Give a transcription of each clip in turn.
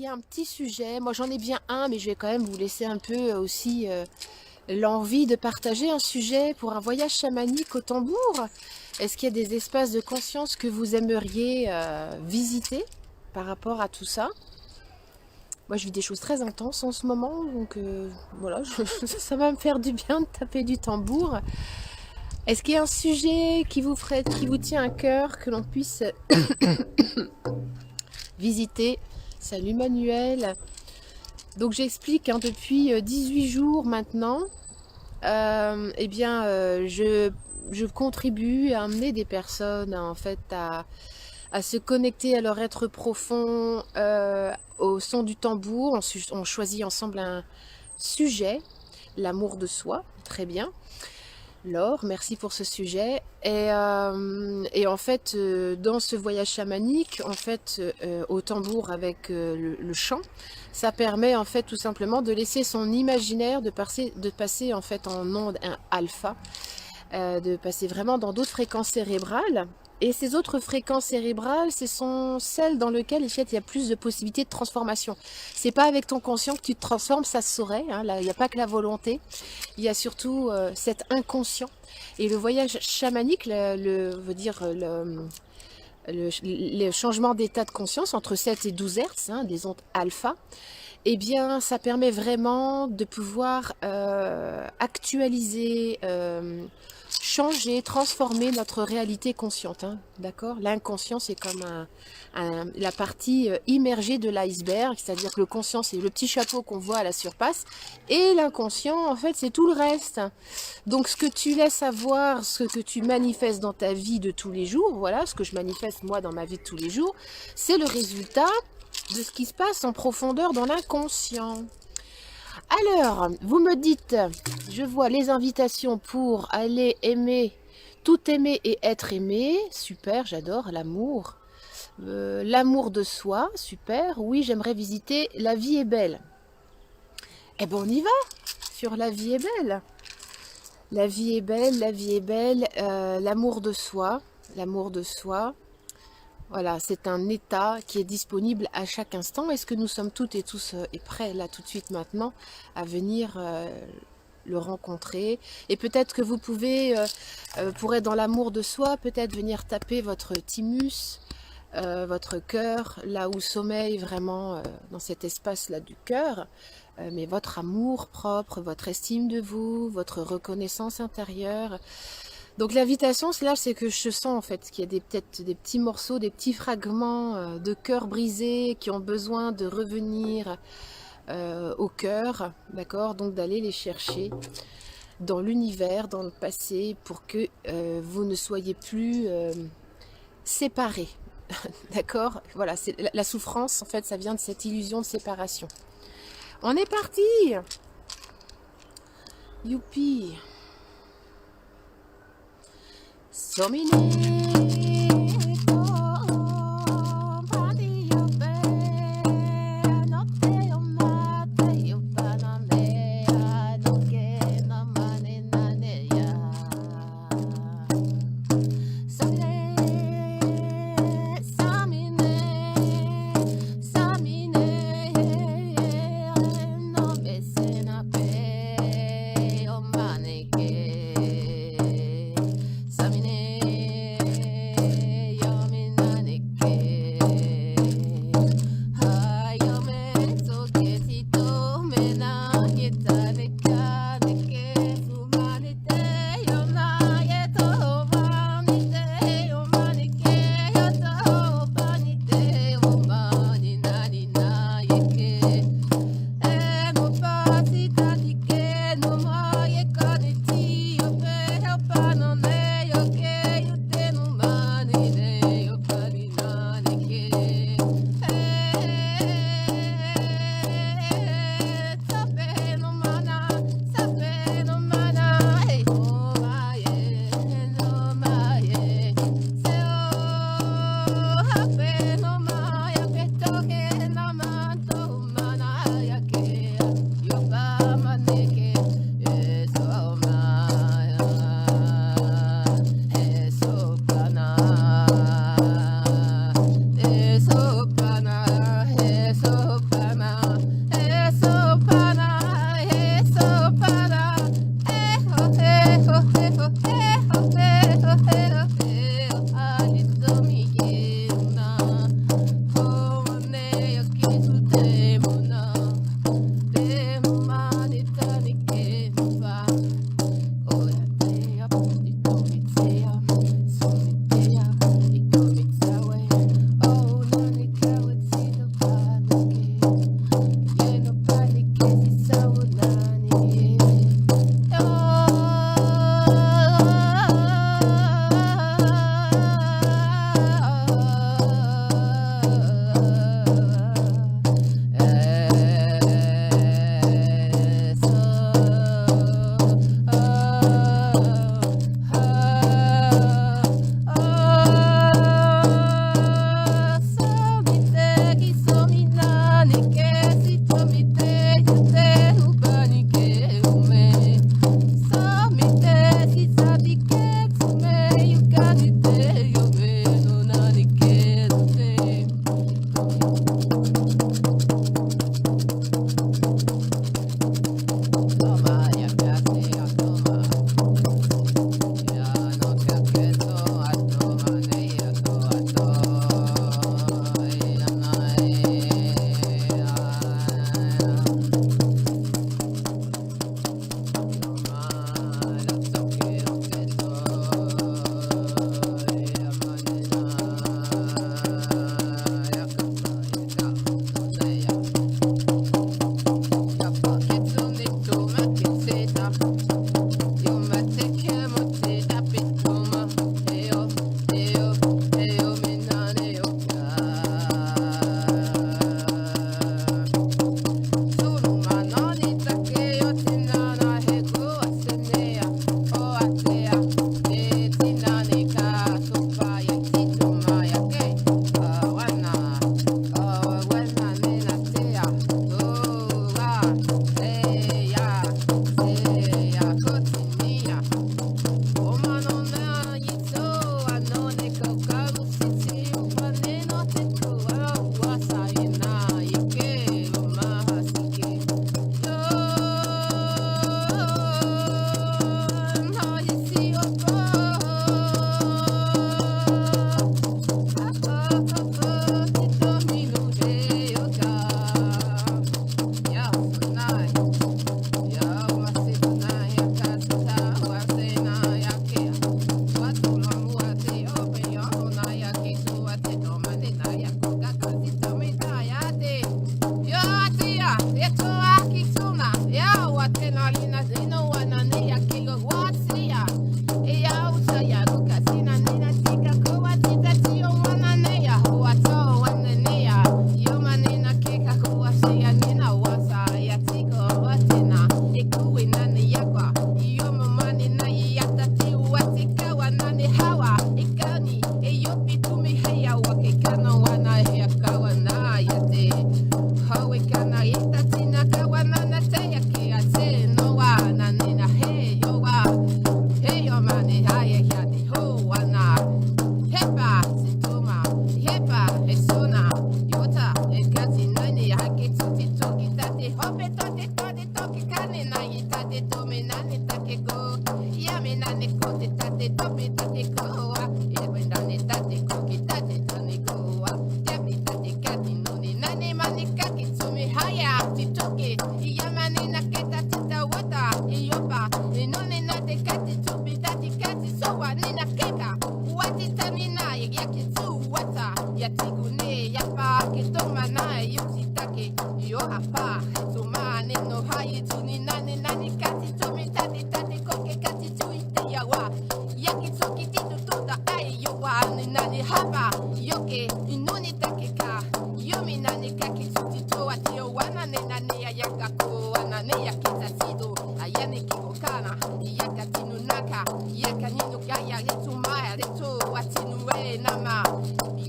qu'il y a un petit sujet. Moi, j'en ai bien un, mais je vais quand même vous laisser un peu aussi l'envie de partager un sujet pour un voyage chamanique au tambour. Est-ce qu'il y a des espaces de conscience que vous aimeriez visiter par rapport à tout ça? Moi, je vis des choses très intenses en ce moment, donc voilà, ça va me faire du bien de taper du tambour. Est-ce qu'il y a un sujet qui vous tient à cœur, que l'on puisse visiter? Salut Manuel. Donc j'explique, hein, depuis 18 jours maintenant, eh bien, je contribue à amener des personnes en fait à se connecter à leur être profond au son du tambour. On choisit ensemble un sujet, l'amour de soi, très bien. Laure, merci pour ce sujet. Et en fait, dans ce voyage chamanique, en fait, au tambour avec le chant, ça permet en fait tout simplement de laisser son imaginaire de passer en fait en onde alpha, de passer vraiment dans d'autres fréquences cérébrales. Et ces autres fréquences cérébrales, ce sont celles dans lesquelles en fait, il y a plus de possibilités de transformation. C'est pas avec ton conscient que tu te transformes, ça se saurait. Hein, là, il n'y a pas que la volonté. Il y a surtout cet inconscient. Et le voyage chamanique, le changement d'état de conscience entre 7 et 12 Hertz, hein, des ondes alpha, eh bien, ça permet vraiment de pouvoir actualiser, changer, transformer notre réalité consciente. Hein, d'accord? L'inconscient, c'est comme la partie immergée de l'iceberg, c'est-à-dire que le conscient, c'est le petit chapeau qu'on voit à la surface, et l'inconscient, en fait, c'est tout le reste. Donc, ce que tu laisses avoir, ce que tu manifestes dans ta vie de tous les jours, voilà, ce que je manifeste moi dans ma vie de tous les jours, c'est le résultat de ce qui se passe en profondeur dans l'inconscient. Alors, vous me dites, je vois les invitations pour aller aimer, tout aimer et être aimé. Super, j'adore l'amour. L'amour de soi, super. Oui, j'aimerais visiter La vie est belle. Eh ben, on y va sur La vie est belle. La vie est belle, la vie est belle. L'amour de soi, l'amour de soi. Voilà, c'est un état qui est disponible à chaque instant. Est-ce que nous sommes toutes et tous prêts là tout de suite maintenant à venir le rencontrer? Et peut-être que vous pouvez, pour être dans l'amour de soi, peut-être venir taper votre thymus, votre cœur, là où sommeille vraiment dans cet espace-là du cœur, mais votre amour propre, votre estime de vous, votre reconnaissance intérieure. Donc l'invitation, c'est que je sens en fait qu'il y a peut-être des petits morceaux, des petits fragments de cœur brisé qui ont besoin de revenir au cœur, d'accord? Donc d'aller les chercher dans l'univers, dans le passé, pour que vous ne soyez plus séparés, d'accord? Voilà, la souffrance, en fait, ça vient de cette illusion de séparation. On est parti! Youpi! ke tu wata ya tigune ya pa ke to mana yusi take yo apa to mane no hai tu ni nani nani kati to mi tati tati koke kati tu ite ya wa ya ki to ki tu to da ai yo wa ni nani hapa yo ke inuni take ka yo mi nani ka ki tu ti to ati yo wa nani nani ya ka ko nani ya ki ta sido ayane ki ko kana ya ka tinu naka ya ka ninu ka ya tu mai tu atinu e nama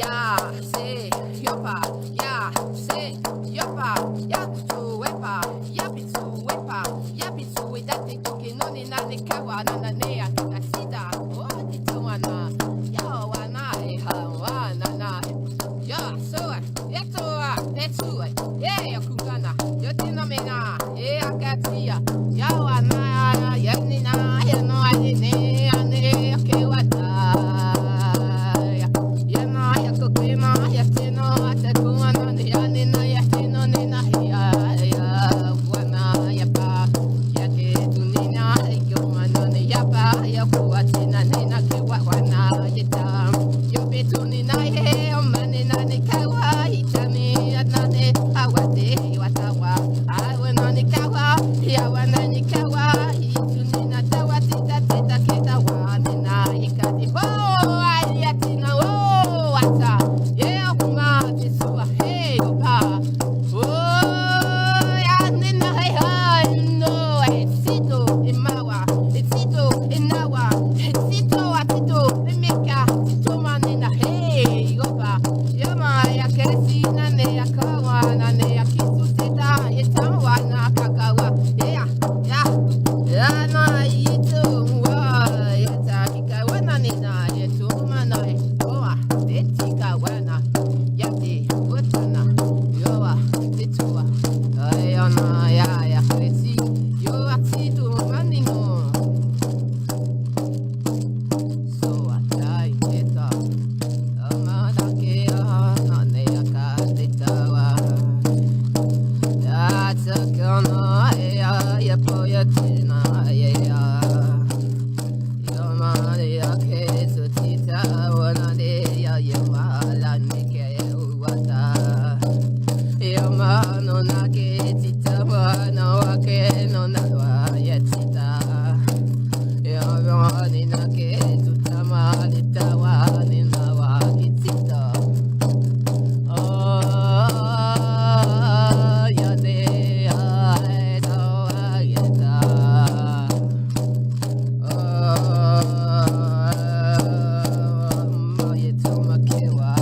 ya se yopa ya se yopa ya tu wepa ya bitu wepa ya bitu we date koke noni nane kawa nana ne akita sida o ditu wana ya wana e ha wana na ya so ya to e tu e ya kungana yo tina mena e akatia ya wana ya nina ya no ani ne ane ke wata ya na ya kokema ya tino atakuwa nani ya nina ya tino nina ya wana ya pa ya ke tunina yo manone ya pa ya kuwa tina nina ke wana ya tam yo betunina he o manina ne kawa itani anane awate watawa awana ne kawa ya wana ne kawa itunina tawa tita tita kita wana ikati bo aliatina wo wata yeah kuma tisua hey opa oh ya nina hey ha no etito emawa etito enawa etito atito emeka tito manina hey opa yama ya keresina ne ya kawa na ne ya kisu teta yetawa na kakawa yeah ya na ito wa yata kikawana nina yetuma na oa etika wana yate wotana yoa tetua ayana ya kresi yo atitu maningo so atai eta amada ke ana ne yakatetawa atakana ya poyatina ya yamane ya kesu tita wana de ya yamala nike wata yamano nake tita wana wake no na wa yatita yamane nake tutama ditawa nina wa kitita ya de ya da ya da ma ye to makewa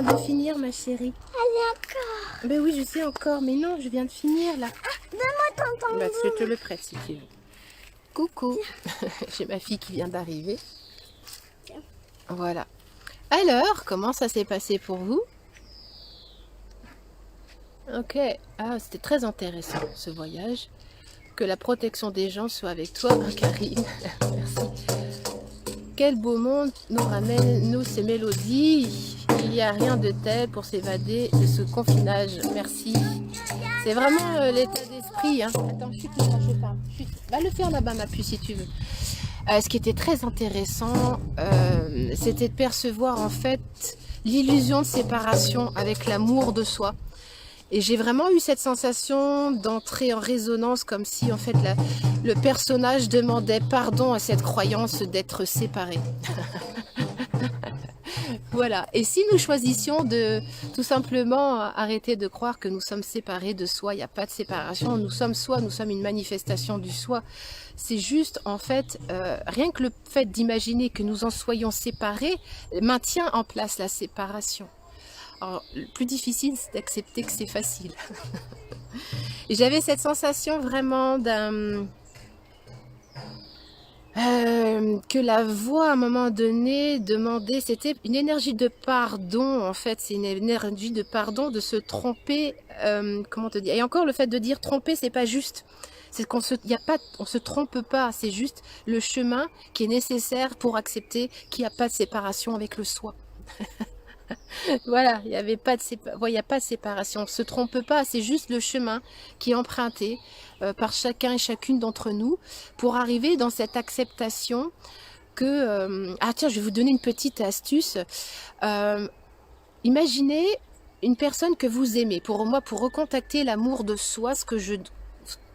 viens de finir, ma chérie. Allez, encore. Ben oui, je sais encore, mais non, je viens de finir là. Donne-moi ton tambour. Bah, je te le prête si tu veux. Coucou. J'ai ma fille qui vient d'arriver. Voilà. Alors, comment ça s'est passé pour vous? Ok. Ah, c'était très intéressant ce voyage. Que la protection des gens soit avec toi, Karine. Merci. Quel beau monde nous ramène, nous, ces mélodies. Il n'y a rien de tel pour s'évader de ce confinage. Merci. C'est vraiment l'état d'esprit. Hein. Attends, chut, je parle. Chut. Va le faire là-bas, ma puce, si tu veux. Ce qui était très intéressant, c'était de percevoir en fait l'illusion de séparation avec l'amour de soi. Et j'ai vraiment eu cette sensation d'entrer en résonance comme si en fait le personnage demandait pardon à cette croyance d'être séparé. Voilà. Et si nous choisissions de tout simplement arrêter de croire que nous sommes séparés de soi, il n'y a pas de séparation, nous sommes soi, nous sommes une manifestation du soi. C'est juste en fait, rien que le fait d'imaginer que nous en soyons séparés maintient en place la séparation. Alors, le plus difficile, c'est d'accepter que c'est facile. Et j'avais cette sensation vraiment que la voix, à un moment donné, demandait, c'était une énergie de pardon, en fait, c'est une énergie de pardon, de se tromper, comment te dire, et encore le fait de dire tromper, c'est pas juste, c'est qu'on on se trompe pas, c'est juste le chemin qui est nécessaire pour accepter qu'il n'y a pas de séparation avec le soi. Voilà, il n'y avait pas de séparation, on ne se trompe pas, c'est juste le chemin qui est emprunté par chacun et chacune d'entre nous pour arriver dans cette acceptation que... ah tiens, je vais vous donner une petite astuce. Imaginez une personne que vous aimez. Pour moi, pour recontacter l'amour de soi, ce que je...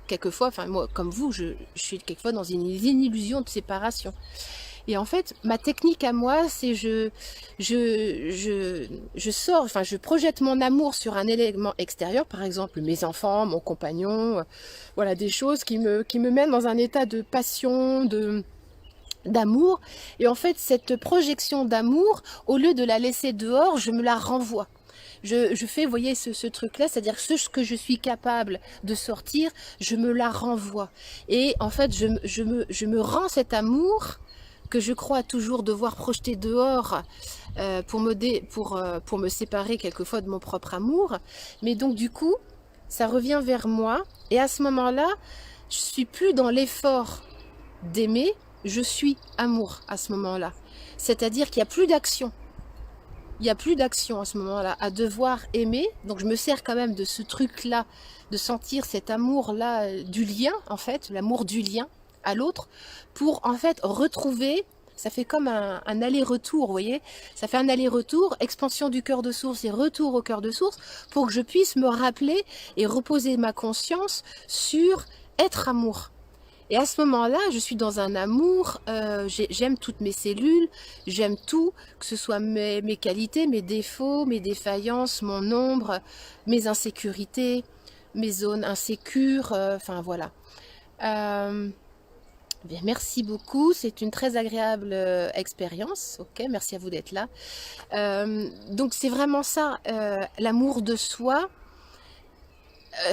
Quelquefois, enfin moi, comme vous, je suis quelquefois dans une illusion de séparation. Et en fait, ma technique à moi, c'est je sors, enfin, je projette mon amour sur un élément extérieur, par exemple mes enfants, mon compagnon, voilà, des choses qui me mènent dans un état de passion, d'amour. Et en fait, cette projection d'amour, au lieu de la laisser dehors, je me la renvoie. Je fais, vous voyez, ce truc-là, c'est-à-dire ce que je suis capable de sortir, je me la renvoie. Et en fait, je me rends cet amour que je crois toujours devoir projeter dehors pour me séparer quelquefois de mon propre amour. Mais donc du coup, ça revient vers moi. Et à ce moment-là, je suis plus dans l'effort d'aimer, je suis amour à ce moment-là. C'est-à-dire qu'il n'y a plus d'action. Il n'y a plus d'action à ce moment-là, à devoir aimer. Donc je me sers quand même de ce truc-là, de sentir cet amour-là du lien, en fait, l'amour du lien à l'autre, pour en fait retrouver, ça fait comme un aller-retour, vous voyez, ça fait un aller-retour, expansion du cœur de source et retour au cœur de source, pour que je puisse me rappeler et reposer ma conscience sur être amour. Et à ce moment-là, je suis dans un amour, j'aime toutes mes cellules, j'aime tout, que ce soit mes qualités, mes défauts, mes défaillances, mon ombre, mes insécurités, mes zones insécures, enfin voilà. Bien, merci beaucoup, c'est une très agréable expérience. Ok, merci à vous d'être là. Donc c'est vraiment ça, l'amour de soi.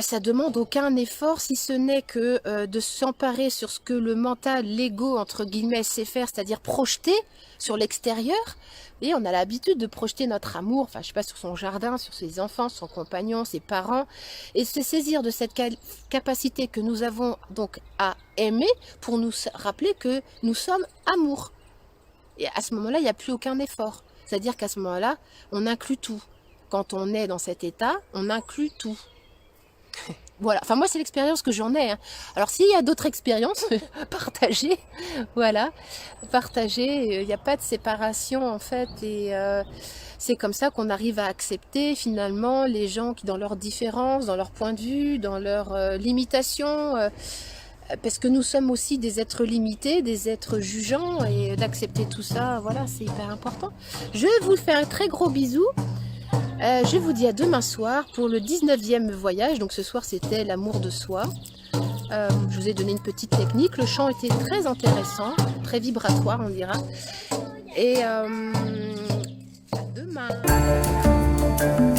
Ça demande aucun effort, si ce n'est que de s'emparer sur ce que le mental, l'ego, entre guillemets, sait faire, c'est-à-dire projeter sur l'extérieur. Et on a l'habitude de projeter notre amour, enfin je sais pas, sur son jardin, sur ses enfants, son compagnon, ses parents, et se saisir de cette capacité que nous avons donc à aimer pour nous rappeler que nous sommes amour. Et à ce moment-là, il n'y a plus aucun effort. C'est-à-dire qu'à ce moment-là, on inclut tout. Quand on est dans cet état, on inclut tout. Voilà, enfin moi c'est l'expérience que j'en ai. Hein. Alors s'il y a d'autres expériences, partagez, voilà, partagez, il n'y a pas de séparation en fait et c'est comme ça qu'on arrive à accepter finalement les gens qui dans leurs différences, dans leur point de vue, dans leurs limitations, parce que nous sommes aussi des êtres limités, des êtres jugeants et d'accepter tout ça, voilà, c'est hyper important. Je vous fais un très gros bisou. Je vous dis à demain soir pour le 19e voyage. Donc ce soir c'était l'amour de soi. Je vous ai donné une petite technique. Le chant était très intéressant, très vibratoire on dira. Et à demain. tonton.